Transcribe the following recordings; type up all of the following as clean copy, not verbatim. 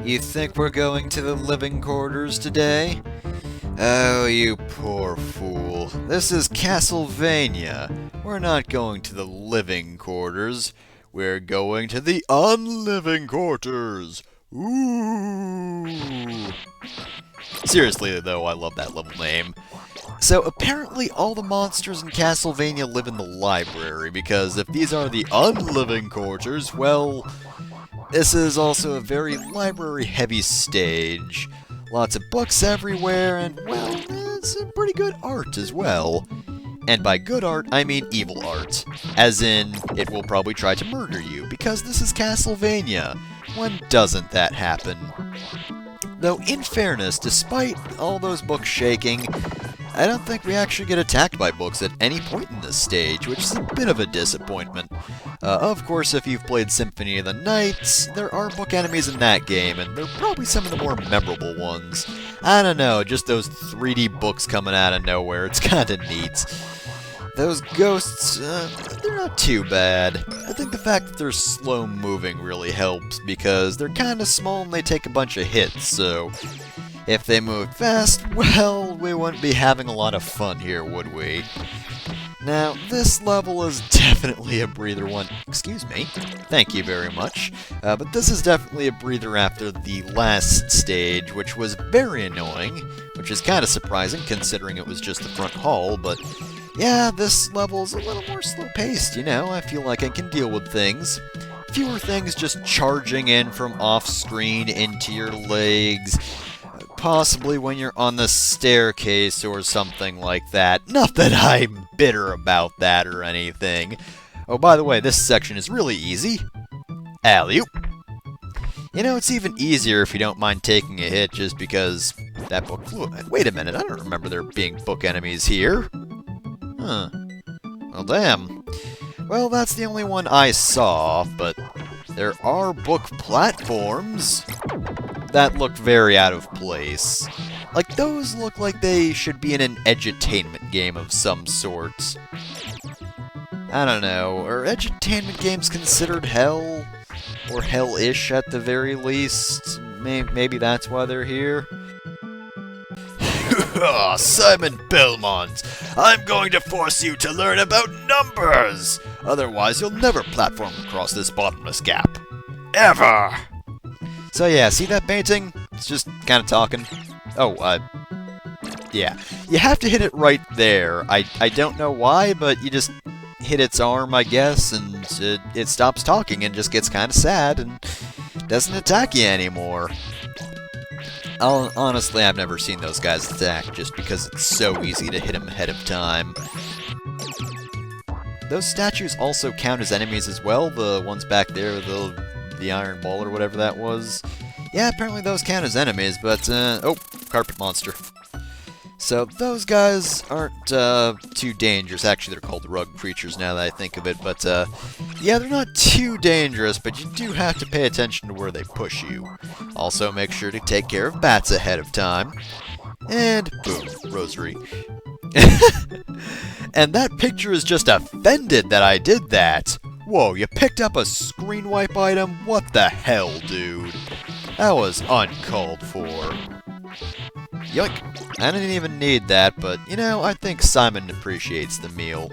You think we're going to the living quarters today? Oh, you poor fool. This is Castlevania. We're not going to the living quarters. We're going to the unliving quarters. Ooh. Seriously, though, I love that level name. So, apparently all the monsters in Castlevania live in the library, because if these are the unliving quarters, well, this is also a very library-heavy stage. Lots of books everywhere, and, well, some pretty good art as well. And by good art, I mean evil art. As in, it will probably try to murder you, because this is Castlevania. When doesn't that happen? Though, in fairness, despite all those books shaking, I don't think we actually get attacked by books at any point in this stage, which is a bit of a disappointment. Of course, if you've played Symphony of the Night, there are book enemies in that game, and they're probably some of the more memorable ones. I don't know, just those 3D books coming out of nowhere, it's kinda neat. Those ghosts, they're not too bad. I think the fact that they're slow-moving really helps, because they're kinda small and they take a bunch of hits, so if they moved fast, well, we wouldn't be having a lot of fun here, would we? Now, this level is definitely a breather one. Excuse me. Thank you very much. But this is definitely a breather after the last stage, which was very annoying, which is kind of surprising considering it was just the front hall, but yeah, this level is a little more slow-paced, you know? I feel like I can deal with things. Fewer things just charging in from off-screen into your legs. Possibly when you're on the staircase or something like that. Not that I'm bitter about that or anything. Oh, by the way, this section is really easy. Alley-oop. You know, it's even easier if you don't mind taking a hit just because that book flew. Wait a minute, I don't remember there being book enemies here. Huh. Well, damn. Well, that's the only one I saw, but there are book platforms that look very out of place. Like, those look like they should be in an edutainment game of some sort. I don't know, are edutainment games considered hell? Or hell-ish at the very least? Maybe that's why they're here? Simon Belmont, I'm going to force you to learn about numbers! Otherwise you'll never platform across this bottomless gap. Ever! So yeah, see that painting? It's just kind of talking. Oh, yeah. You have to hit it right there. I don't know why, but you just hit its arm, I guess, and it stops talking and just gets kind of sad and doesn't attack you anymore. Honestly, I've never seen those guys attack just because it's so easy to hit them ahead of time. Those statues also count as enemies as well, the ones back there, the iron ball or whatever that was. Yeah, apparently those count as enemies, but, oh, carpet monster. So those guys aren't, too dangerous. Actually, they're called rug creatures now that I think of it, but, yeah, they're not too dangerous, but you do have to pay attention to where they push you. Also, make sure to take care of bats ahead of time. And, boom, rosary. And that picture is just offended that I did that. Whoa, you picked up a screen wipe item? What the hell, dude? That was uncalled for. Yoink. I didn't even need that, but, you know, I think Simon appreciates the meal.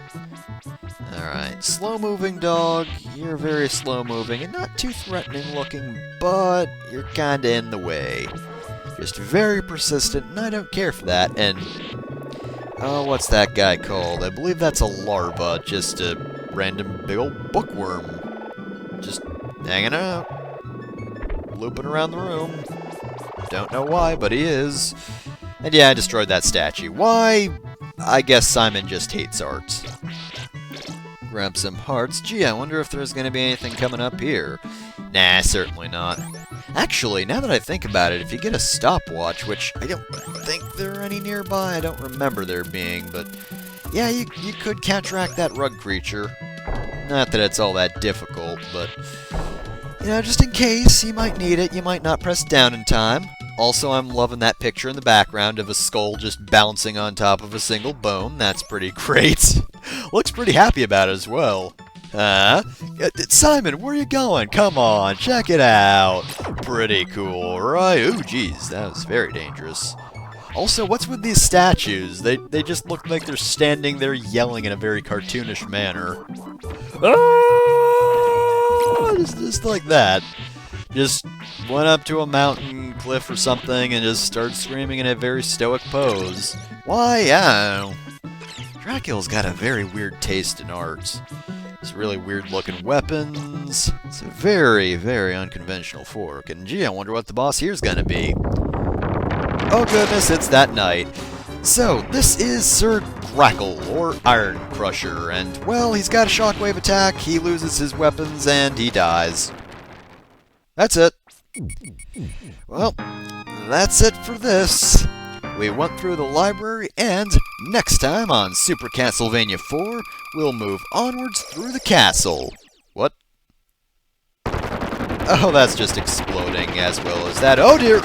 Alright, slow-moving dog. You're very slow-moving and not too threatening-looking, but you're kinda in the way. Just very persistent, and I don't care for that, and oh, what's that guy called? I believe that's a larva, just a random big old bookworm. Just hanging out. Looping around the room. Don't know why, but he is. And yeah, I destroyed that statue. Why? I guess Simon just hates art. Grab some hearts. Gee, I wonder if there's going to be anything coming up here. Nah, certainly not. Actually, now that I think about it, if you get a stopwatch, which I don't think there are any nearby, I don't remember there being, but yeah, you could counteract that rug creature. Not that it's all that difficult, but you know, just in case, you might need it, you might not press down in time. Also, I'm loving that picture in the background of a skull just bouncing on top of a single bone. That's pretty great. Looks pretty happy about it as well. Huh? Simon, where you going? Come on, check it out. Pretty cool, right? Ooh, geez, that was very dangerous. Also, what's with these statues? They just look like they're standing there yelling in a very cartoonish manner. Ah! Just like that. Just went up to a mountain cliff or something and just started screaming in a very stoic pose. Why? I don't know. Dracula's got a very weird taste in art. It's really weird looking weapons. It's a very, very unconventional fork. And gee, I wonder what the boss here's gonna be. Oh goodness, it's that night. So, this is Sir Grackle, or Iron Crusher, and, well, he's got a shockwave attack, he loses his weapons, and he dies. That's it. Well, that's it for this. We went through the library, and next time on Super Castlevania 4, we'll move onwards through the castle. What? Oh, that's just exploding as well as that. Oh dear!